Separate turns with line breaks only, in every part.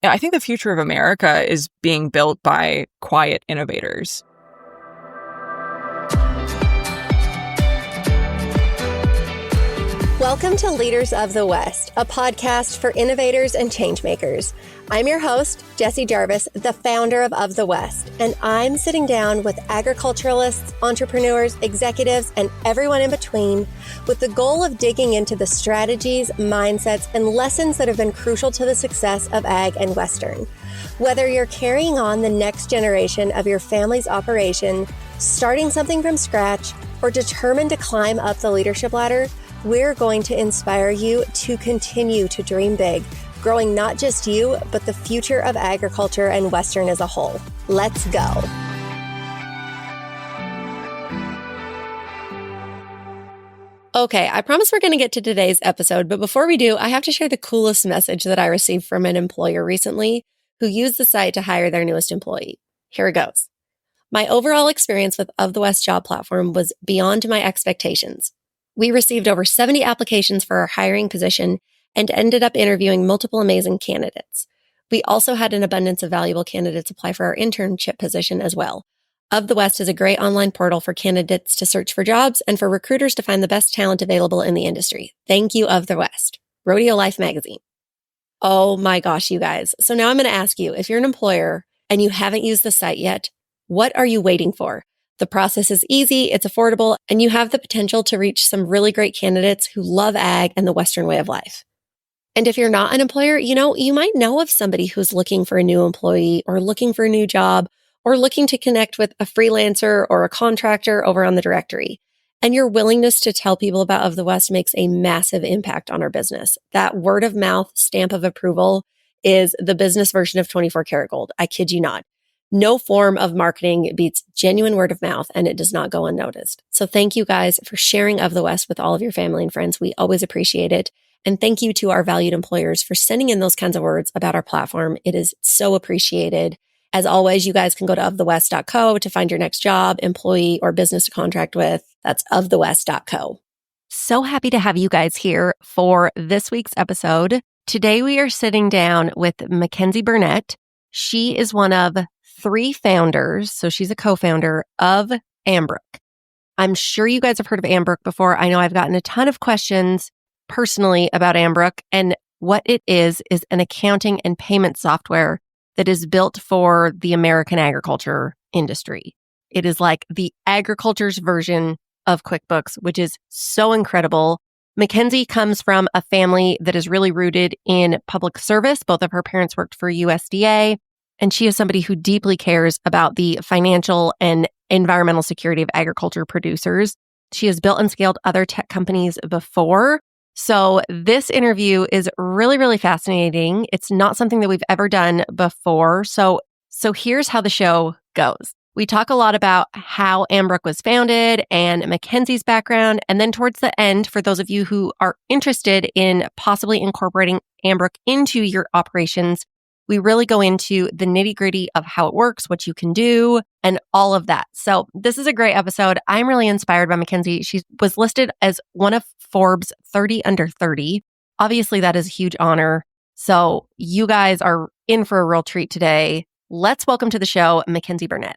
Yeah, I think the future of America is being built by quiet innovators.
Welcome to Leaders of the West, a podcast for innovators and changemakers. I'm your host, Jessie Jarvis, the founder of the West, and I'm sitting down with agriculturalists, entrepreneurs, executives, and everyone in between with the goal of digging into the strategies, mindsets, and lessons that have been crucial to the success of ag and Western. Whether you're carrying on the next generation of your family's operation, starting something from scratch, or determined to climb up the leadership ladder, we're going to inspire you to continue to dream big, growing not just you, but the future of agriculture and Western as a whole. Let's go. Okay, I promise we're going to get to today's episode, but before we do, I have to share the coolest message that I received from an employer recently who used the site to hire their newest employee. Here it goes. My overall experience with Of the West job platform was beyond my expectations. We received over 70 applications for our hiring position and ended up interviewing multiple amazing candidates. We also had an abundance of valuable candidates apply for our internship position as well. Of the West is a great online portal for candidates to search for jobs and for recruiters to find the best talent available in the industry. Thank you, Of the West. Rodeo Life Magazine. Oh my gosh, you guys. So now I'm going to ask you, if you're an employer and you haven't used the site yet, what are you waiting for? The process is easy, it's affordable, and you have the potential to reach some really great candidates who love ag and the Western way of life. And if you're not an employer, you might know of somebody who's looking for a new employee or looking for a new job or looking to connect with a freelancer or a contractor over on the directory. And your willingness to tell people about Of the West makes a massive impact on our business. That word of mouth stamp of approval is the business version of 24 karat gold. I kid you not. No form of marketing beats genuine word of mouth, and it does not go unnoticed. So thank you guys for sharing Of the West with all of your family and friends. We always appreciate it. And thank you to our valued employers for sending in those kinds of words about our platform. It is so appreciated. As always, you guys can go to ofthewest.co to find your next job, employee, or business to contract with. That's ofthewest.co. So happy to have you guys here for this week's episode. Today, we are sitting down with Mackenzie Burnett. She is one of 3 founders, so she's a co-founder of Ambrook. I'm sure you guys have heard of Ambrook before. I know I've gotten a ton of questions personally about Ambrook, and what it is an accounting and payment software that is built for the American agriculture industry. It is like the agriculture's version of QuickBooks, which is so incredible. Mackenzie comes from a family that is really rooted in public service. Both of her parents worked for USDA. And she is somebody who deeply cares about the financial and environmental security of agriculture producers. She has built and scaled other tech companies before. So this interview is really, really fascinating. It's not something that we've ever done before. So here's how the show goes. We talk a lot about how Ambrook was founded and Mackenzie's background. And then towards the end, for those of you who are interested in possibly incorporating Ambrook into your operations, we really go into the nitty-gritty of how it works, what you can do, and all of that. So this is a great episode. I'm really inspired by Mackenzie. She was listed as one of Forbes 30 under 30. Obviously, that is a huge honor. So you guys are in for a real treat today. Let's welcome to the show, Mackenzie Burnett.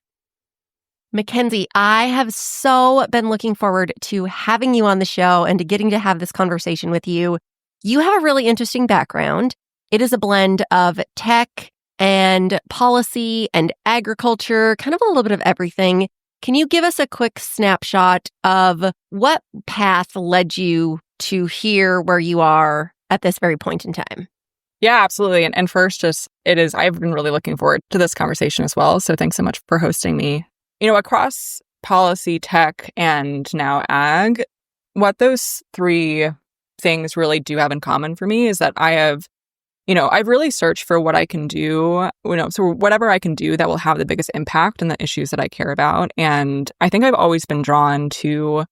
Mackenzie, I have so been looking forward to having you on the show and to getting to have this conversation with you. You have a really interesting background. It is a blend of tech and policy and agriculture, kind of a little bit of everything. Can you give us a quick snapshot of what path led you to here where you are at this very point in time?
Yeah, absolutely. And first, I've been really looking forward to this conversation as well. So thanks so much for hosting me. Across policy, tech, and now ag, what those 3 things really do have in common for me is that I've really searched for what I can do, so whatever I can do that will have the biggest impact on the issues that I care about. And I think I've always been drawn to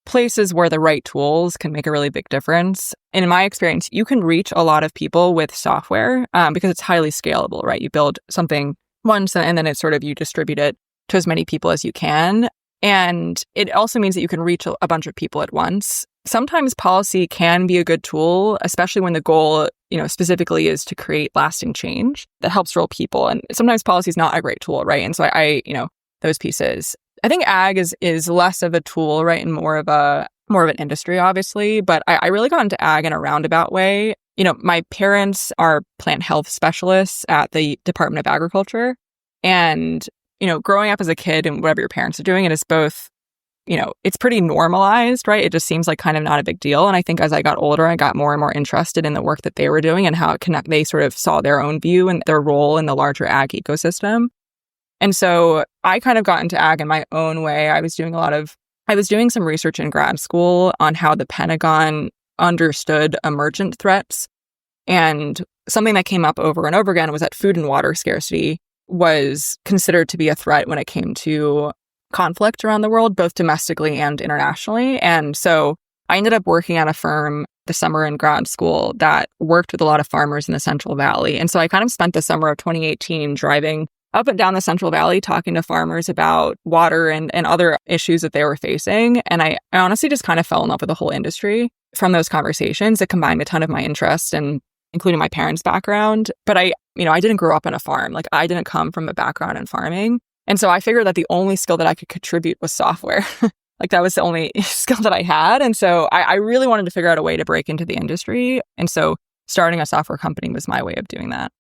places where the right tools can make a really big difference. And in my experience, you can reach a lot of people with software because it's highly scalable, right? You build something once and then you distribute it to as many people as you can. And it also means that you can reach a bunch of people at once. sometimes policy can be a good tool, especially when the goal, specifically is to create lasting change that helps real people. And sometimes policy is not a great tool, right? And so those pieces. I think ag is less of a tool, right? And more of an industry, obviously. But I really got into ag in a roundabout way. My parents are plant health specialists at the Department of Agriculture. And, growing up as a kid and whatever your parents are doing, it is both, it's pretty normalized, right? It just seems like kind of not a big deal. And I think as I got older, I got more and more interested in the work that they were doing and how they sort of saw their own view and their role in the larger ag ecosystem. And so I kind of got into ag in my own way. I was doing some research in grad school on how the Pentagon understood emergent threats. And something that came up over and over again was that food and water scarcity was considered to be a threat when it came to conflict around the world, both domestically and internationally. And so I ended up working at a firm the summer in grad school that worked with a lot of farmers in the Central Valley. And so I kind of spent the summer of 2018 driving up and down the Central Valley talking to farmers about water and other issues that they were facing. And I honestly just kind of fell in love with the whole industry from those conversations. It combined a ton of my interests and including my parents' background. But I didn't grow up on a farm. Like I didn't come from a background in farming. And so I figured that the only skill that I could contribute was software. Like that was the only skill that I had. And so I really wanted to figure out a way to break into the industry. And so starting a software company was my way of doing that.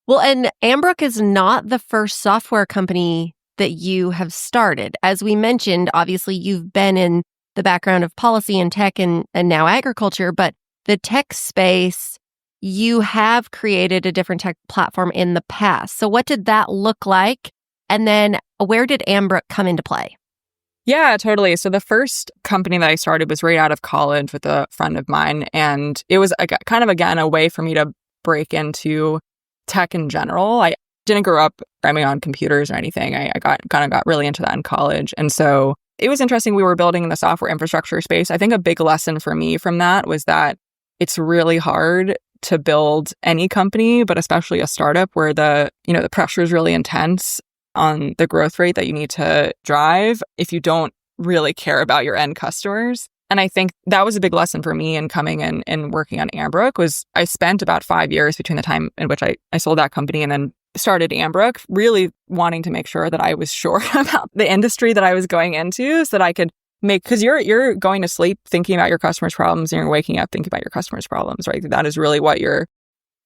Well, and Ambrook is not the first software company that you have started. As we mentioned, obviously you've been in the background of policy and tech and now agriculture, but the tech space, you have created a different tech platform in the past. So what did that look like? And then where did Ambrook come into play?
Yeah, totally. So the first company that I started was right out of college with a friend of mine. And it was kind of, again, a way for me to break into tech in general. I didn't grow up programming on computers or anything. I got really into that in college. And so it was interesting. We were building in the software infrastructure space. I think a big lesson for me from that was that it's really hard to build any company, but especially a startup where the pressure is really intense on the growth rate that you need to drive if you don't really care about your end customers. And I think that was a big lesson for me in coming in and working on Ambrook was I spent about 5 years between the time in which I sold that company and then started Ambrook, really wanting to make sure that I was sure about the industry that I was going into so that I could because you're going to sleep thinking about your customers' problems and you're waking up thinking about your customers' problems, right? That is really what you're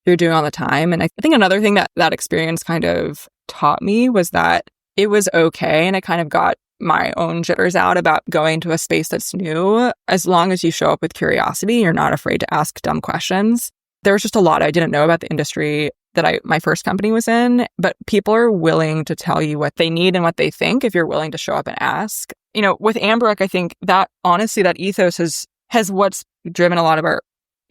doing all the time. And I think another thing that experience kind of taught me was that it was okay. And it kind of got my own jitters out about going to a space that's new. As long as you show up with curiosity, you're not afraid to ask dumb questions. There was just a lot I didn't know about the industry that my first company was in, but people are willing to tell you what they need and what they think if you're willing to show up and ask. With Ambrook, I think that honestly, that ethos has what's driven a lot of our,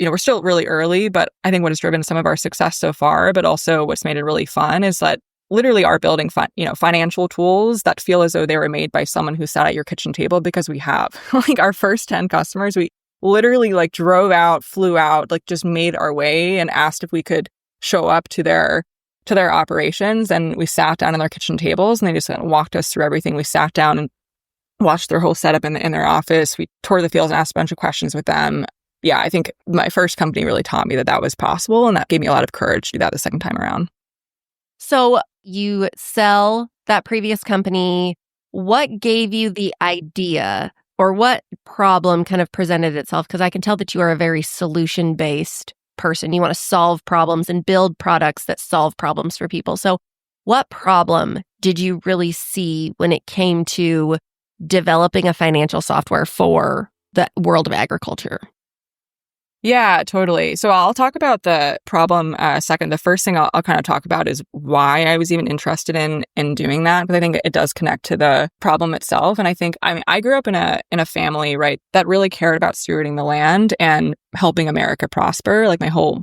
we're still really early, but I think what has driven some of our success so far, but also what's made it really fun is that literally are building financial tools that feel as though they were made by someone who sat at your kitchen table because we have like our first 10 customers, we literally like drove out, flew out, like just made our way and asked if we could show up to their operations. And we sat down on their kitchen tables and they just walked us through everything. We sat down and watched their whole setup in their office. We toured the fields and asked a bunch of questions with them. Yeah, I think my first company really taught me that was possible. And that gave me a lot of courage to do that the second time around.
So you sell that previous company. What gave you the idea or what problem kind of presented itself? Because I can tell that you are a very solution-based person. You want to solve problems and build products that solve problems for people. So what problem did you really see when it came to developing a financial software for the world of agriculture?
Yeah, totally. So I'll talk about the problem second. The first thing I'll kind of talk about is why I was even interested in doing that, because I think it does connect to the problem itself. And I grew up in a family, right, that really cared about stewarding the land and helping America prosper. Like my whole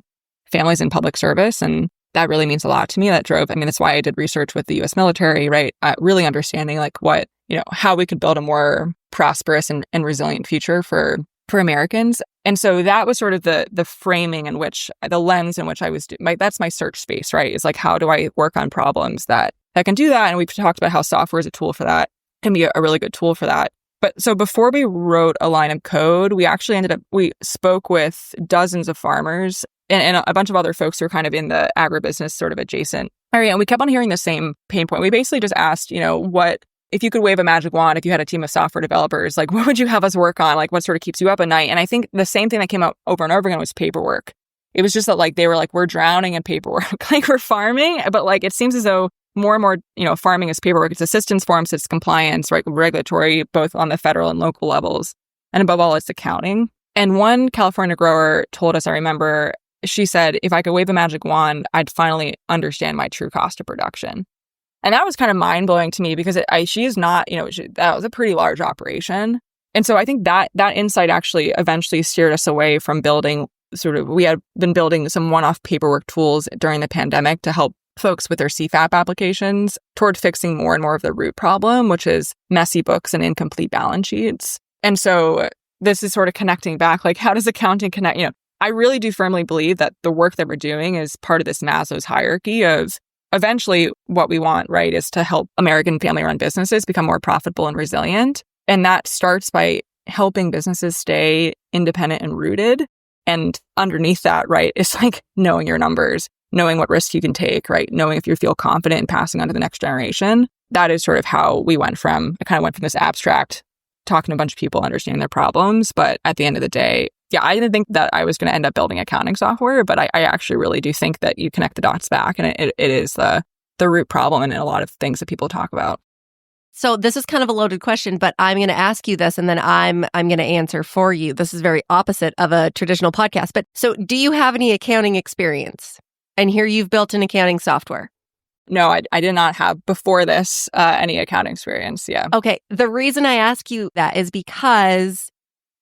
family's in public service, and that really means a lot to me. That's why I did research with the U.S. military, right? Really understanding like what, how we could build a more prosperous and resilient future for Americans. And so that was sort of the framing in which, the lens in which I was that's my search space, right? Is like, how do I work on problems that can do that? And we've talked about how software is a tool for that, can be a really good tool for that. But so before we wrote a line of code, we spoke with dozens of farmers and a bunch of other folks who are kind of in the agribusiness sort of adjacent area. And we kept on hearing the same pain point. We basically just asked, if you could wave a magic wand, if you had a team of software developers, like what would you have us work on? Like what sort of keeps you up at night? And I think the same thing that came out over and over again was paperwork. It was just that like they were like, we're drowning in paperwork. Like we're farming, but like it seems as though more and more, farming is paperwork. It's assistance forms, it's compliance, right? Regulatory, both on the federal and local levels. And above all, it's accounting. And one California grower told us, I remember, she said, if I could wave a magic wand, I'd finally understand my true cost of production. And that was kind of mind blowing to me because she is not, that was a pretty large operation. And so I think that insight actually eventually steered us away from building we had been building some one-off paperwork tools during the pandemic to help folks with their CFAP applications toward fixing more and more of the root problem, which is messy books and incomplete balance sheets. And so this is sort of connecting back, like how does accounting connect? I really do firmly believe that the work that we're doing is part of this Maslow's hierarchy of eventually what we want, right, is to help American family-run businesses become more profitable and resilient. And that starts by helping businesses stay independent and rooted. And underneath that, right, is like knowing your numbers, knowing what risks you can take, right? Knowing if you feel confident in passing on to the next generation. That is sort of how I kind of went from this abstract, talking to a bunch of people, understanding their problems. But at the end of the day, I didn't think that I was going to end up building accounting software, but I actually really do think that you connect the dots back and it is the root problem in a lot of things that people talk about.
So this is kind of a loaded question, but I'm going to ask you this and then I'm going to answer for you. This is very opposite of a traditional podcast. But so do you have any accounting experience? And here you've built an accounting software.
No, I did not have before this any accounting experience. Yeah.
Okay. The reason I ask you that is because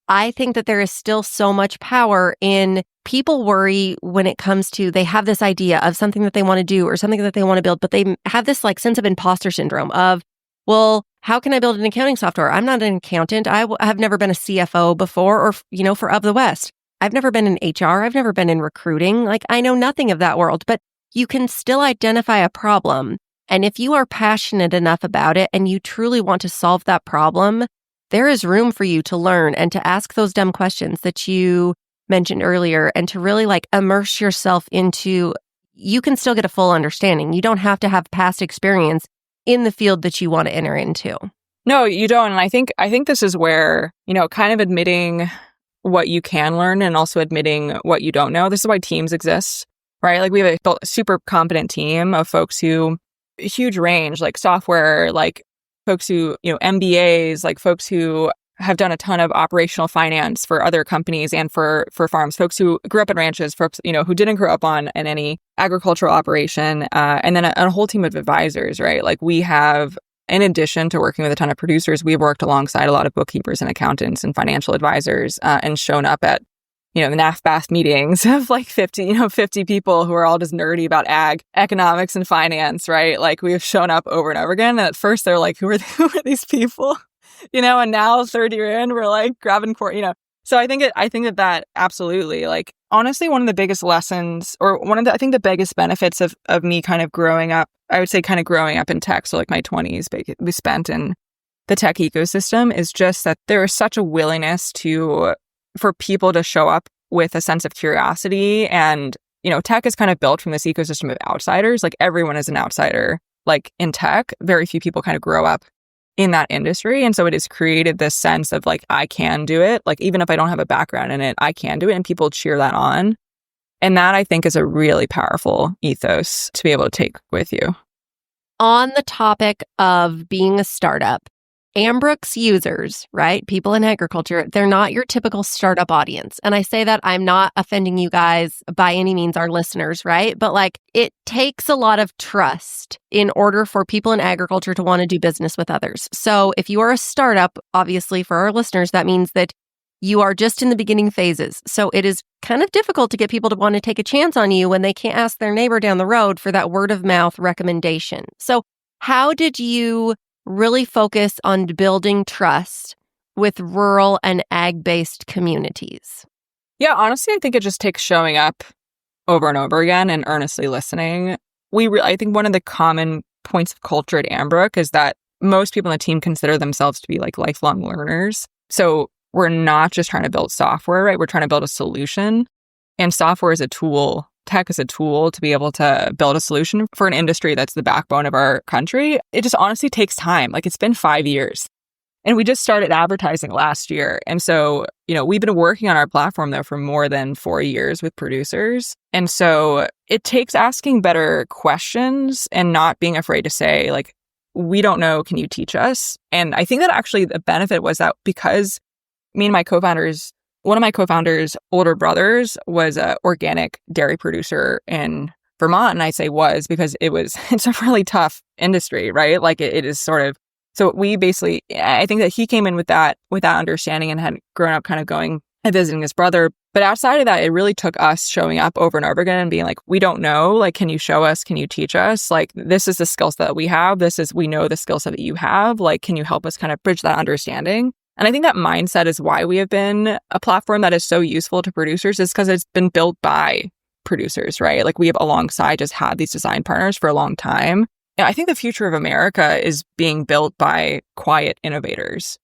I think that there is still so much power in people worry when it comes to they have this idea of something that they want to do or something that they want to build, but they have this like sense of imposter syndrome of, well, how can I build an accounting software? I'm not an accountant. I have never been a CFO before or, for Of the West. I've never been in HR. I've never been in recruiting. Like I know nothing of that world, but you can still identify a problem. And if you are passionate enough about it and you truly want to solve that problem, there is room for you to learn and to ask those dumb questions that you mentioned earlier and to really like immerse yourself into, you can still get a full understanding. You don't have to have past experience in the field that you want to enter into.
No, you don't. And I think this is where, kind of admitting what you can learn and also admitting what you don't know. This is why teams exist, right? Like we have a super competent team of folks who, huge range, like software, like folks who, MBAs, like folks who have done a ton of operational finance for other companies and for farms, folks who grew up in ranches, folks, who didn't grow up in any agricultural operation, and then a whole team of advisors, right? Like we have, in addition to working with a ton of producers, we've worked alongside a lot of bookkeepers and accountants and financial advisors and shown up at, the NAFBAF meetings of like 50 people who are all just nerdy about economics and finance, right? Like we have shown up over and over again. And at first they're like, who are these people? And now third year in, we're like grabbing for, So I think that absolutely, like, honestly, one of the biggest lessons or I think the biggest benefits of me kind of growing up, I would say kind of growing up in tech. So like my 20s we spent in the tech ecosystem is just that there is such a willingness for people to show up with a sense of curiosity. And, tech is kind of built from this ecosystem of outsiders. Like everyone is an outsider, like in tech, very few people kind of grow up in that industry. And so it has created this sense of like, I can do it. Like, even if I don't have a background in it, I can do it. And people cheer that on. And that I think is a really powerful ethos to be able to take with you.
On the topic of being a startup, Ambrook's users, right? People in agriculture, they're not your typical startup audience. And I say that I'm not offending you guys by any means, our listeners, right? But like it takes a lot of trust in order for people in agriculture to want to do business with others. So if you are a startup, obviously for our listeners, that means that you are just in the beginning phases. So it is kind of difficult to get people to want to take a chance on you when they can't ask their neighbor down the road for that word of mouth recommendation. So how did you really focus on building trust with rural and ag-based communities?
Yeah, honestly, I think it just takes showing up over and over again and earnestly listening. I think one of the common points of culture at Ambrook is that most people on the team consider themselves to be like lifelong learners. So we're not just trying to build software, right? We're trying to build a solution. And software is a tool. Tech is a tool to be able to build a solution for an industry that's the backbone of our country. It just honestly takes time. Like, it's been 5 years. And we just started advertising last year. And so, we've been working on our platform though for more than 4 years with producers. And so it takes asking better questions and not being afraid to say, like, we don't know, can you teach us? And I think that actually the benefit was that because me and my co-founders, one of my co-founders' older brothers was an organic dairy producer in Vermont. And I say was because it's a really tough industry, right? Like it is sort of, so we basically, I think that he came in with that understanding and had grown up kind of going and visiting his brother. But outside of that, it really took us showing up over and over again and being like, we don't know, like, can you show us? Can you teach us? Like, this is the skill set that we have. We know the skill set that you have. Like, can you help us kind of bridge that understanding? And I think that mindset is why we have been a platform that is so useful to producers, is because it's been built by producers, right? Like, we have alongside just had these design partners for a long time. I think the future of America is being built by quiet innovators,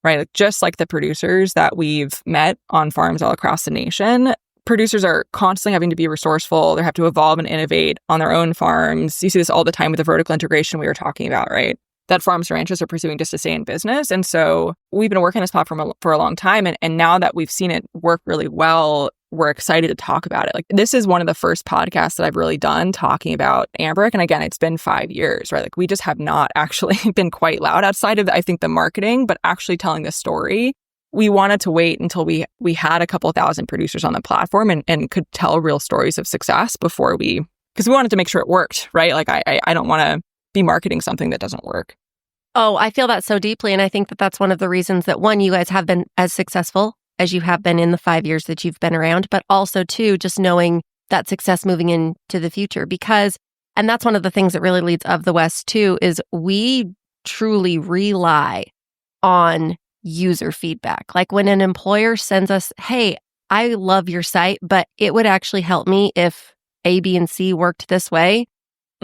right? Like, just like the producers that we've met on farms all across the nation, producers are constantly having to be resourceful. They have to evolve and innovate on their own farms. You see this all the time with the vertical integration we were talking about, right? That farms and ranches are pursuing just to stay in business. And so we've been working on this platform for a long time. And now that we've seen it work really well, we're excited to talk about it. Like, this is one of the first podcasts that I've really done talking about Ambrook. And again, it's been 5 years, right? Like, we just have not actually been quite loud outside of, I think, the marketing, but actually telling the story. We wanted to wait until we had a couple thousand producers on the platform and could tell real stories of success because we wanted to make sure it worked, right? Like, I don't want to be marketing something that doesn't work.
Oh, I feel that so deeply. And I think that that's one of the reasons that, one, you guys have been as successful as you have been in the 5 years that you've been around, but also, two, just knowing that success moving into the future. And that's one of the things that really leads Of the West too, is we truly rely on user feedback. Like, when an employer sends us, hey, I love your site, but it would actually help me if A, B, and C worked this way.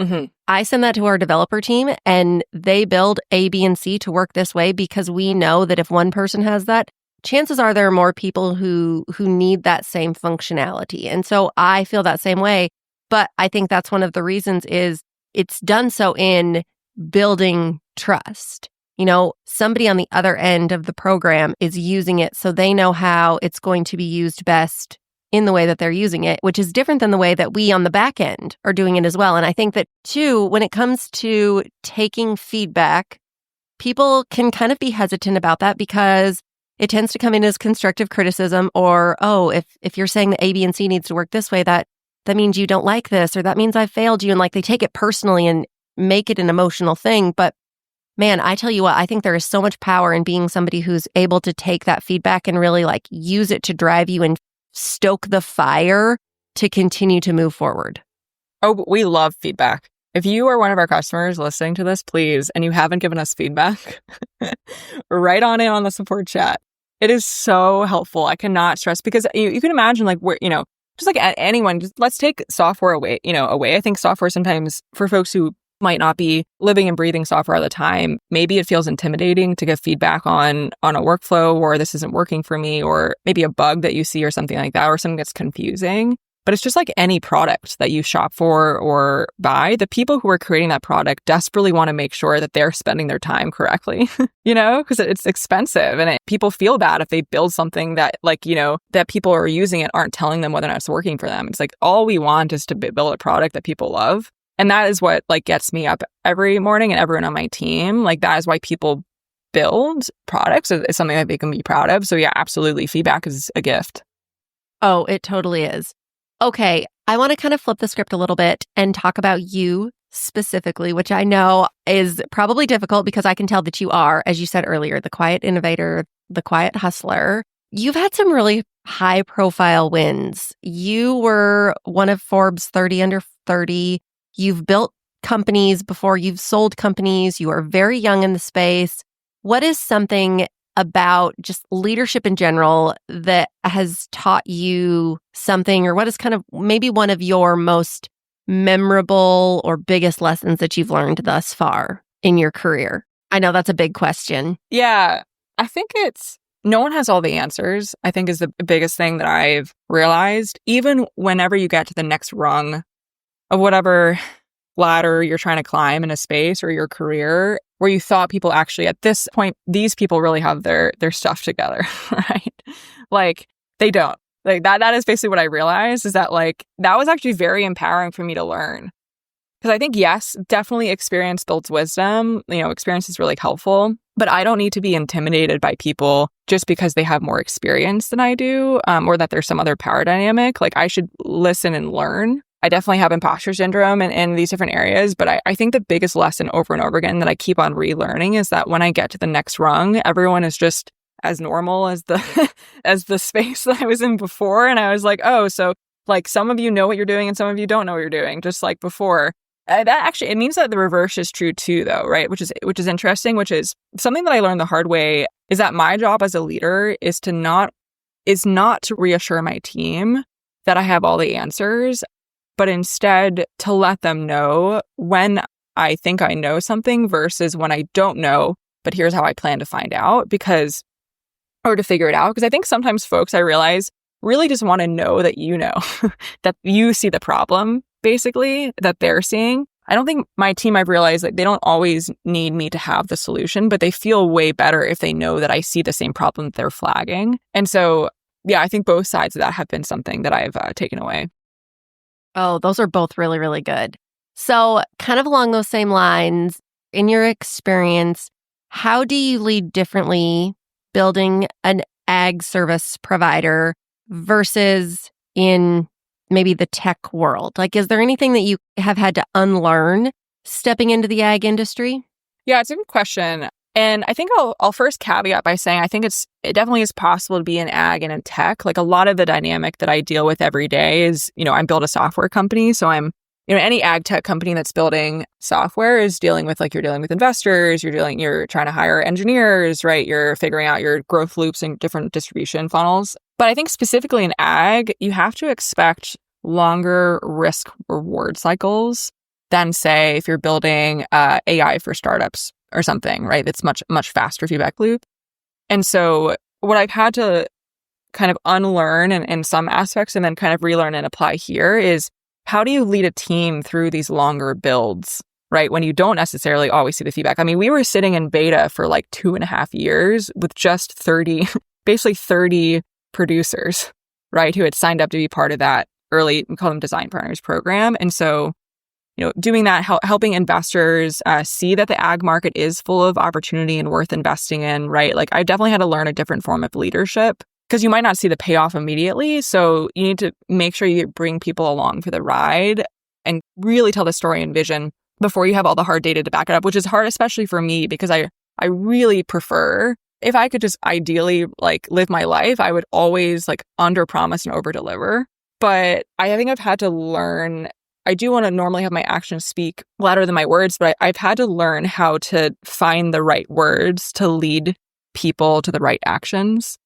Mm-hmm. I send that to our developer team and they build A, B, and C to work this way, because we know that if one person has that, chances are there are more people who need that same functionality. And so I feel that same way. But I think that's one of the reasons is it's done so in building trust. Somebody on the other end of the program is using it, so they know how it's going to be used best in the way that they're using it, which is different than the way that we on the back end are doing it as well. And I think that, too, when it comes to taking feedback, people can kind of be hesitant about that because it tends to come in as constructive criticism, or, oh, if you're saying that A, B, and C needs to work this way, that means you don't like this, or that means I failed you. And like, they take it personally and make it an emotional thing. But man, I tell you what, I think there is so much power in being somebody who's able to take that feedback and really like use it to drive you and stoke the fire to continue to move forward.
Oh, but we love feedback. If you are one of our customers listening to this, please, and you haven't given us feedback, write on it on the support chat. It is so helpful. I cannot stress, because you can imagine, like, where, just like anyone, just let's take software away. I think software sometimes, for folks who might not be living and breathing software all the time, maybe it feels intimidating to give feedback on a workflow, or this isn't working for me, or maybe a bug that you see or something like that, or something that's confusing. But it's just like any product that you shop for or buy. The people who are creating that product desperately want to make sure that they're spending their time correctly, because it's expensive, and people feel bad if they build something that, like, that people who are using it aren't telling them whether or not it's working for them. It's like, all we want is to build a product that people love. And that is what like gets me up every morning, and everyone on my team. Like, that is why people build products. It's something that they can be proud of. So yeah, absolutely. Feedback is a gift.
Oh, it totally is. Okay, I want to kind of flip the script a little bit and talk about you specifically, which I know is probably difficult because I can tell that you are, as you said earlier, the quiet innovator, the quiet hustler. You've had some really high profile wins. You were one of Forbes 30 under 30. You've built companies before, you've sold companies. You are very young in the space. What is something about just leadership in general that has taught you something, or what is kind of maybe one of your most memorable or biggest lessons that you've learned thus far in your career? I know that's a big question.
Yeah. I think no one has all the answers, I think is the biggest thing that I've realized. Even whenever you get to the next rung of whatever ladder you're trying to climb in a space or your career, where you thought people actually at this point, these people really have their stuff together, right? Like they don't. Like that is basically what I realized, is that like that was actually very empowering for me to learn. Because I think, yes, definitely experience builds wisdom. Experience is really helpful, but I don't need to be intimidated by people just because they have more experience than I do, or that there's some other power dynamic. Like I should listen and learn. I definitely have imposter syndrome in these different areas, but I think the biggest lesson over and over again that I keep on relearning is that when I get to the next rung, everyone is just as normal as the as the space that I was in before. And I was like, oh, so like some of you know what you're doing and some of you don't know what you're doing, just like before. That actually, it means that the reverse is true too, though, right? Which is interesting, which is something that I learned the hard way, is that my job as a leader is not to reassure my team that I have all the answers, but instead to let them know when I think I know something versus when I don't know, but here's how I plan to find out, or to figure it out. Because I think sometimes folks, I realize, really just want to know that that you see the problem, basically, that they're seeing. I don't think my team, I've realized that they don't always need me to have the solution, but they feel way better if they know that I see the same problem that they're flagging. And so, yeah, I think both sides of that have been something that I've taken away.
Oh, those are both really, really good. So kind of along those same lines, in your experience, how do you lead differently building an ag service provider versus in maybe the tech world? Like, is there anything that you have had to unlearn stepping into the ag industry?
Yeah, it's a good question. And I think I'll first caveat by saying I think it definitely is possible to be in ag and in tech. Like a lot of the dynamic that I deal with every day is, I build a software company. So I'm, any ag tech company that's building software is dealing with, like, you're dealing with investors, you're trying to hire engineers, right? You're figuring out your growth loops and different distribution funnels. But I think specifically in ag, you have to expect longer risk reward cycles than, say, if you're building AI for startups or something, right? It's much, much faster feedback loop. And so what I've had to kind of unlearn in some aspects and then kind of relearn and apply here is, how do you lead a team through these longer builds, right? When you don't necessarily always see the feedback. I mean, we were sitting in beta for like 2.5 years with just 30 producers, right? Who had signed up to be part of that early, we call them design partners program. And so, doing that, helping investors see that the ag market is full of opportunity and worth investing in, right? Like I definitely had to learn a different form of leadership because you might not see the payoff immediately. So you need to make sure you bring people along for the ride and really tell the story and vision before you have all the hard data to back it up, which is hard, especially for me, because I really prefer, if I could just ideally like live my life, I would always like under promise and over deliver. But I think I've had to learn, I do want to normally have my actions speak louder than my words, but I've had to learn how to find the right words to lead people to the right actions,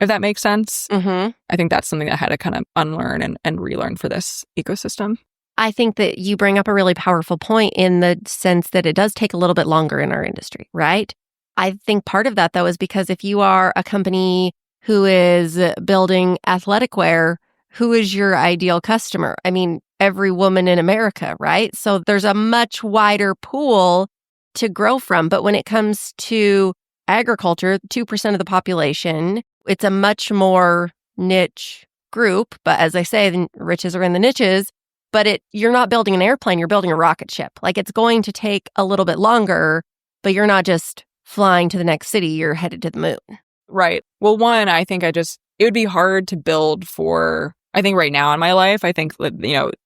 if that makes sense.
Mm-hmm.
I think that's something I had to kind of unlearn and relearn for this ecosystem.
I think that you bring up a really powerful point in the sense that it does take a little bit longer in our industry, right? I think part of that, though, is because if you are a company who is building athletic wear, who is your ideal customer? I mean, every woman in America, right? So there's a much wider pool to grow from. But when it comes to agriculture, 2% of the population, it's a much more niche group. But as I say, the riches are in the niches. But you're not building an airplane, you're building a rocket ship. Like it's going to take a little bit longer, but you're not just flying to the next city, you're headed to the moon.
Right. Well, one, I think it would be hard to build for, I think right now in my life, I think,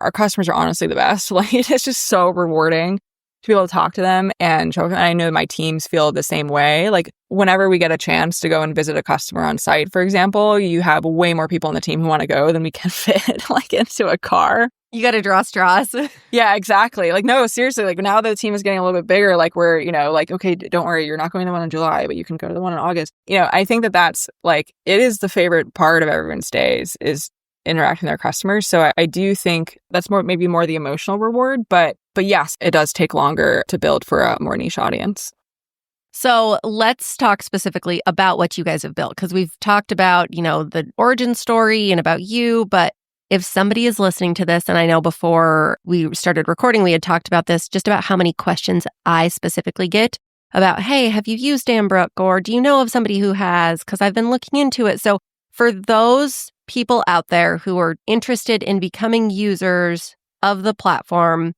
our customers are honestly the best. Like it's just so rewarding to be able to talk to them and show. And I know my teams feel the same way. Like whenever we get a chance to go and visit a customer on site, for example, you have way more people on the team who want to go than we can fit like into a car.
You got to draw straws.
Yeah, exactly. Like, no, seriously, like now the team is getting a little bit bigger, like we're, like, okay, don't worry, you're not going to the one in July, but you can go to the one in August. I think that's like, it is the favorite part of everyone's days is interacting with their customers. So I do think that's maybe more the emotional reward, but yes, it does take longer to build for a more niche audience.
So let's talk specifically about what you guys have built, because we've talked about, the origin story and about you, but if somebody is listening to this, and I know before we started recording, we had talked about this, just about how many questions I specifically get about, hey, have you used Ambrook? Or do you know of somebody who has? Because I've been looking into it. So for those people out there who are interested in becoming users of the platform,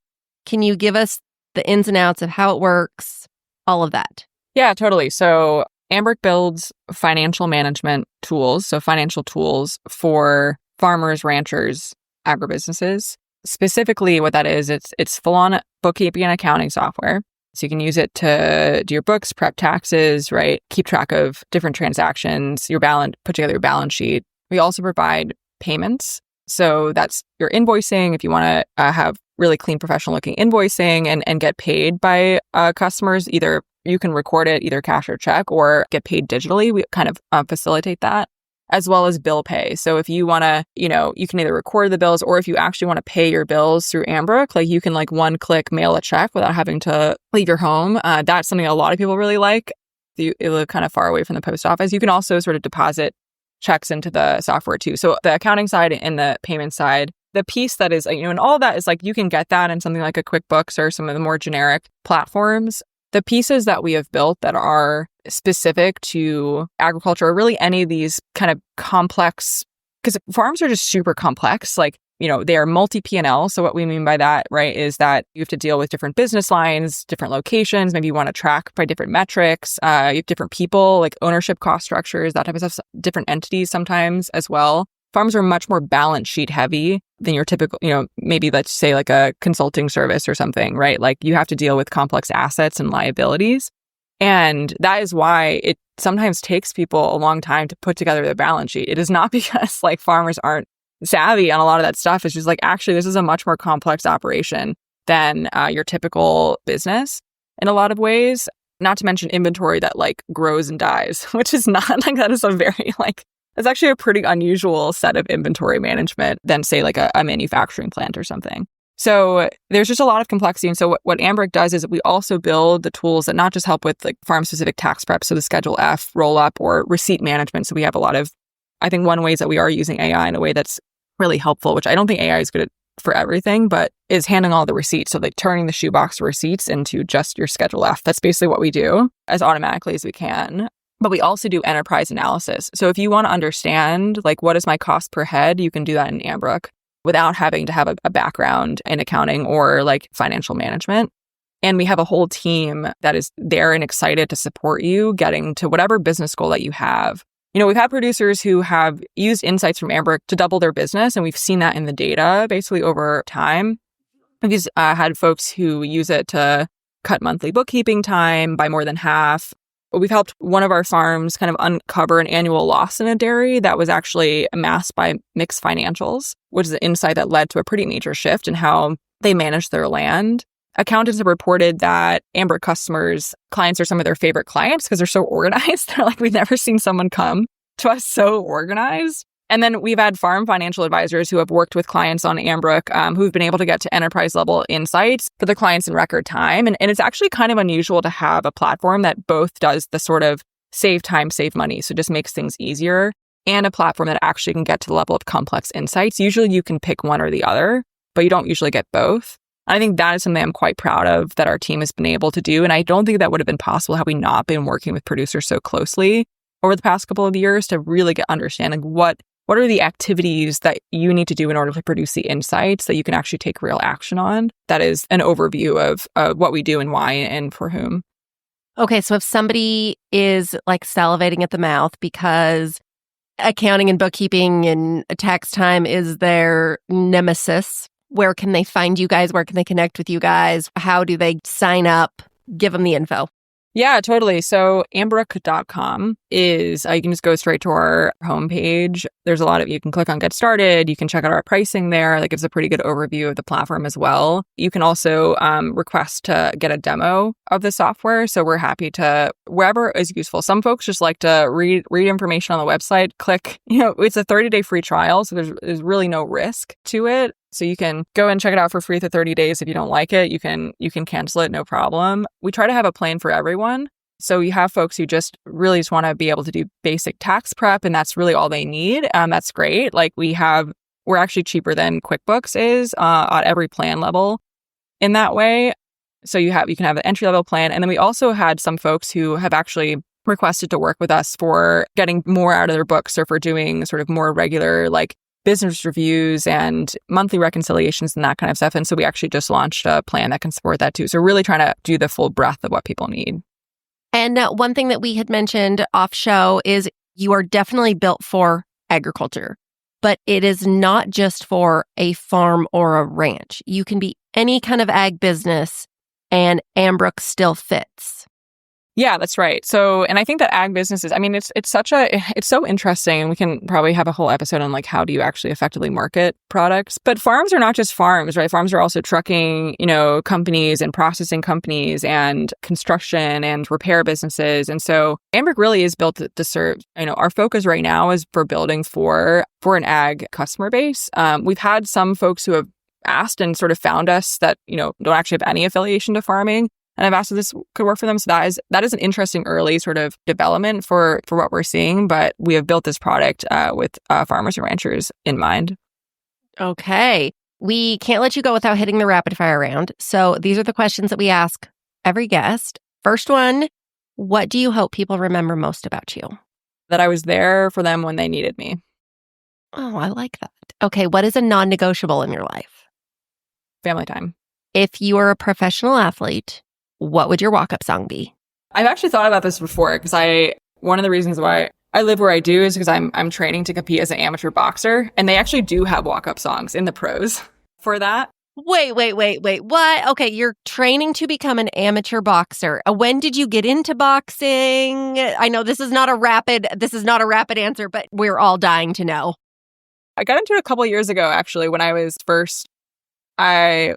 can you give us the ins and outs of how it works, all of that?
Yeah, totally. So Ambrook builds financial management tools, so financial tools for farmers, ranchers, agribusinesses. Specifically, what that is, it's full-on bookkeeping and accounting software. So you can use it to do your books, prep taxes, right? Keep track of different transactions, put together your balance sheet. We also provide payments. So that's your invoicing. If you want to have really clean, professional-looking invoicing and get paid by customers, either you can record it, either cash or check, or get paid digitally. We kind of facilitate that, as well as bill pay. So if you want to, you can either record the bills, or if you actually want to pay your bills through Ambrook, like you can one click mail a check without having to leave your home. That's something a lot of people really like. You live kind of far away from the post office. You can also sort of deposit checks into the software too. So the accounting side and the payment side, the piece that is, and all that is you can get that in something like a QuickBooks or some of the more generic platforms. The pieces that we have built that are specific to agriculture, or really any of these kind of complex, because farms are just super complex, they are multi-P&L. So what we mean by that, right, is that you have to deal with different business lines, different locations. Maybe you want to track by different metrics. You have different people, like ownership cost structures, that type of stuff, different entities sometimes as well. Farms are much more balance sheet heavy than your typical, maybe let's say a consulting service or something, right? You have to deal with complex assets and liabilities. And that is why it sometimes takes people a long time to put together their balance sheet. It is not because farmers aren't savvy on a lot of that stuff. It's just actually, this is a much more complex operation than your typical business in a lot of ways. Not to mention inventory that grows and dies, which is not that is a very it's actually a pretty unusual set of inventory management than say a manufacturing plant or something. So there's just a lot of complexity. And so what Ambrook does is we also build the tools that not just help with farm specific tax prep, so the Schedule F roll up, or receipt management. So we have a lot of, I think one way is that we are using AI in a way that's really helpful, which I don't think AI is good at for everything, but is handling all the receipts. So turning the shoebox of receipts into just your Schedule F. That's basically what we do as automatically as we can. But we also do enterprise analysis. So if you want to understand, what is my cost per head, you can do that in Ambrook without having to have a background in accounting or financial management. And we have a whole team that is there and excited to support you getting to whatever business goal that you have. We've had producers who have used insights from Ambrook to double their business, and we've seen that in the data basically over time. We've had folks who use it to cut monthly bookkeeping time by more than half. We've helped one of our farms kind of uncover an annual loss in a dairy that was actually amassed by mixed financials, which is an insight that led to a pretty major shift in how they manage their land. Accountants have reported that Ambrook clients are some of their favorite clients because they're so organized. They're we've never seen someone come to us so organized. And then we've had farm financial advisors who have worked with clients on Ambrook who've been able to get to enterprise level insights for the clients in record time. And it's actually kind of unusual to have a platform that both does the sort of save time, save money, so just makes things easier, and a platform that actually can get to the level of complex insights. Usually you can pick one or the other, but you don't usually get both. I think that is something I'm quite proud of that our team has been able to do. And I don't think that would have been possible had we not been working with producers so closely over the past couple of years to really get understanding what are the activities that you need to do in order to produce the insights that you can actually take real action on. That is an overview of what we do and why and for whom.
Okay, so if somebody is salivating at the mouth because accounting and bookkeeping and tax time is their nemesis, where can they find you guys? Where can they connect with you guys? How do they sign up? Give them the info.
Yeah, totally. So Ambrook.com is, you can just go straight to our homepage. There's a lot of, you can click on Get Started. You can check out our pricing there. That gives a pretty good overview of the platform as well. You can also request to get a demo of the software. So we're happy to, wherever is useful. Some folks just like to read information on the website, click, it's a 30-day free trial. So there's really no risk to it. So you can go and check it out for free for 30 days. If you don't like it, you can cancel it, no problem. We try to have a plan for everyone. So you have folks who just want to be able to do basic tax prep, and that's really all they need. That's great. Like we're actually cheaper than QuickBooks is at every plan level in that way. So you can have the entry level plan. And then we also had some folks who have actually requested to work with us for getting more out of their books, or for doing sort of more regular like business reviews and monthly reconciliations and that kind of stuff. And so we actually just launched a plan that can support that too. So really trying to do the full breadth of what people need.
And one thing that we had mentioned off show is you are definitely built for agriculture, but it is not just for a farm or a ranch. You can be any kind of ag business and Ambrook still fits.
Yeah, that's right. So, and I think that ag businesses, I mean, it's so interesting. And we can probably have a whole episode on like, how do you actually effectively market products? But farms are not just farms, right? Farms are also trucking, companies and processing companies and construction and repair businesses. And so Ambrook really is built to serve, our focus right now is for building for an ag customer base. We've had some folks who have asked and sort of found us that, don't actually have any affiliation to farming. And I've asked if this could work for them. So that is an interesting early sort of development for what we're seeing. But we have built this product with farmers and ranchers in mind.
Okay. We can't let you go without hitting the rapid fire round. So these are the questions that we ask every guest. First one, what do you hope people remember most about you?
That I was there for them when they needed me.
Oh, I like that. Okay. What is a non-negotiable in your life?
Family time.
If you were a professional athlete, what would your walk-up song be?
I've actually thought about this before because one of the reasons why I live where I do is because I'm training to compete as an amateur boxer, and they actually do have walk-up songs in the pros for that.
Wait. What? Okay, you're training to become an amateur boxer. When did you get into boxing? I know this is not a rapid answer, but we're all dying to know.
I got into it a couple of years ago, actually, when I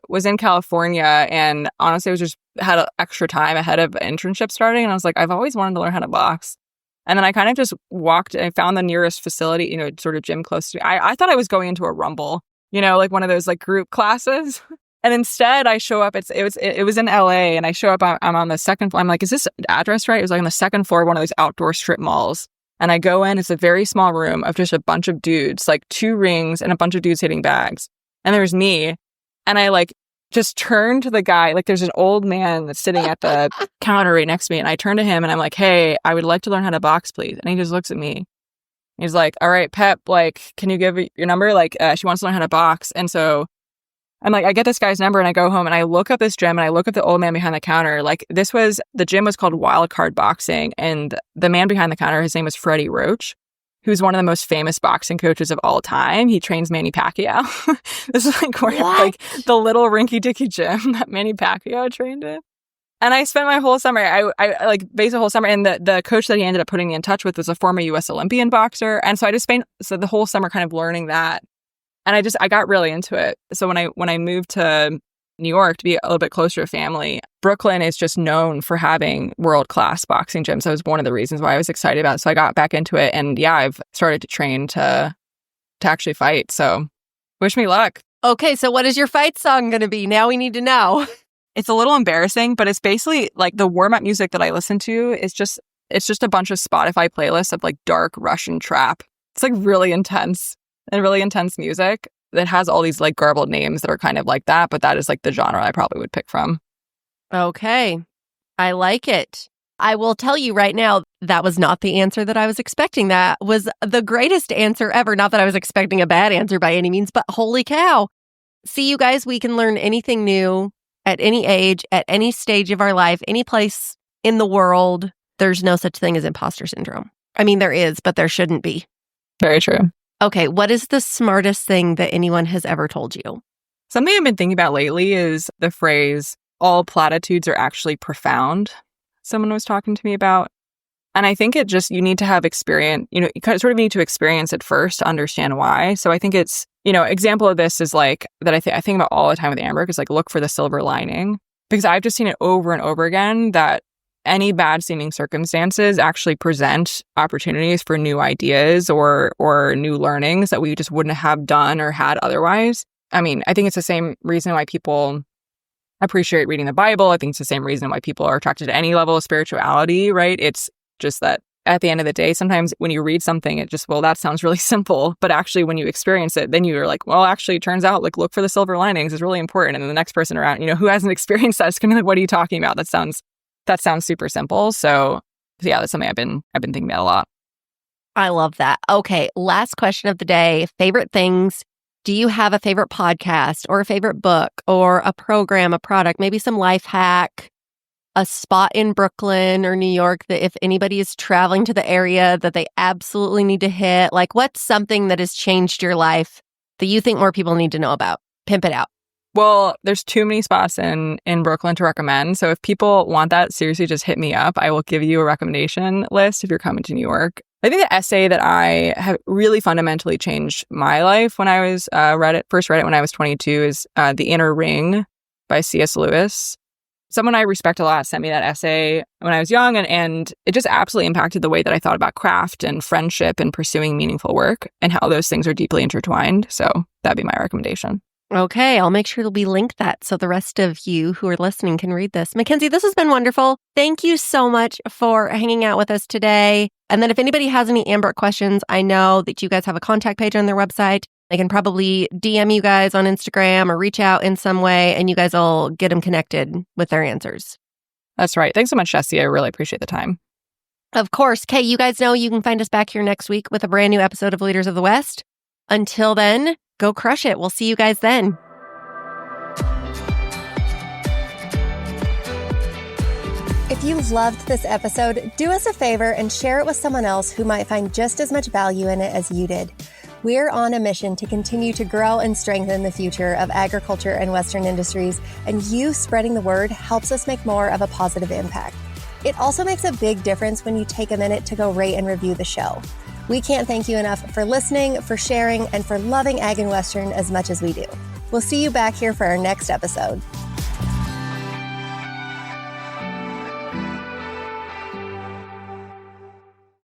was in California, and honestly, I had extra time ahead of internship starting. And I was like, I've always wanted to learn how to box. And then I kind of just walked and I found the nearest facility, sort of gym close to me. I thought I was going into a Rumble, like one of those like group classes. And instead I show up, it was in LA, and I show up, I'm on the second floor. I'm like, is this address right? It was like on the second floor of one of those outdoor strip malls. And I go in, it's a very small room of just a bunch of dudes, like 2 rings and a bunch of dudes hitting bags. And there's me. And I like just turn to the guy, like there's an old man that's sitting at the counter right next to me. And I turn to him and I'm like, hey, I would like to learn how to box, please. And he just looks at me. He's like, all right, Pep, like, can you give your number? Like, she wants to learn how to box. And so I'm like, I get this guy's number and I go home and I look up this gym and I look at the old man behind the counter. Like the gym was called Wildcard Boxing. And the man behind the counter, his name was Freddie Roach, who's one of the most famous boxing coaches of all time. He trains Manny Pacquiao. This is like where like the little rinky-dinky gym that Manny Pacquiao trained in. And I spent my whole summer, I like based the whole summer, and the coach that he ended up putting me in touch with was a former US Olympian boxer. And so I just spent the whole summer kind of learning that. And I got really into it. So when I moved to New York to be a little bit closer to family, Brooklyn is just known for having world-class boxing gyms. That was one of the reasons why I was excited about it. So I got back into it, and yeah, I've started to train to actually fight. So wish me luck.
Okay, so what is your fight song going to be? Now we need to know.
It's a little embarrassing, but it's basically like the warm-up music that I listen to is just a bunch of Spotify playlists of like dark Russian trap. It's like really intense music that has all these like garbled names that are kind of like that, but that is like the genre I probably would pick from.
Okay. I like it. I will tell you right now, that was not the answer that I was expecting. That was the greatest answer ever. Not that I was expecting a bad answer by any means, but holy cow. See, you guys, we can learn anything new at any age, at any stage of our life, any place in the world. There's no such thing as imposter syndrome. I mean, there is, but there shouldn't be.
Very true.
Okay, what is the smartest thing that anyone has ever told you?
Something I've been thinking about lately is the phrase, all platitudes are actually profound. Someone was talking to me about. And I think you need to have experience, you sort of need to experience it first to understand why. So I think it's, example of this is like, that I think about all the time with Ambrook is like, look for the silver lining. Because I've just seen it over and over again that any bad seeming circumstances actually present opportunities for new ideas or new learnings that we just wouldn't have done or had otherwise. I mean, I think it's the same reason why people appreciate reading the Bible. I think it's the same reason why people are attracted to any level of spirituality, right? It's just that at the end of the day, sometimes when you read something, it just, well, that sounds really simple. But actually, when you experience it, then you're like, well, actually, it turns out like look for the silver linings is really important. And the next person around, who hasn't experienced that is going to be like, what are you talking about? That sounds super simple. So yeah, that's something I've been thinking about a lot.
I love that. Okay, last question of the day. Favorite things. Do you have a favorite podcast or a favorite book or a program, a product, maybe some life hack, a spot in Brooklyn or New York that if anybody is traveling to the area that they absolutely need to hit? Like, what's something that has changed your life that you think more people need to know about? Pimp it out.
Well, there's too many spots in Brooklyn to recommend. So if people want that, seriously, just hit me up. I will give you a recommendation list if you're coming to New York. I think the essay that I have really fundamentally changed my life when I was first read it when I was 22 is The Inner Ring by C.S. Lewis. Someone I respect a lot sent me that essay when I was young, and it just absolutely impacted the way that I thought about craft and friendship and pursuing meaningful work and how those things are deeply intertwined. So that'd be my recommendation.
Okay, I'll make sure it'll be linked that so the rest of you who are listening can read this. Mackenzie, this has been wonderful. Thank you so much for hanging out with us today. And then if anybody has any Ambrook questions, I know that you guys have a contact page on their website. They can probably DM you guys on Instagram or reach out in some way, and you guys will get them connected with their answers.
That's right. Thanks so much, Jessie. I really appreciate the time.
Of course. Kay, you guys know you can find us back here next week with a brand new episode of Leaders of the West. Until then, go crush it. We'll see you guys then.
If you loved this episode, do us a favor and share it with someone else who might find just as much value in it as you did. We're on a mission to continue to grow and strengthen the future of agriculture and Western industries, and you spreading the word helps us make more of a positive impact. It also makes a big difference when you take a minute to go rate and review the show. We can't thank you enough for listening, for sharing, and for loving Ag and Western as much as we do. We'll see you back here for our next episode.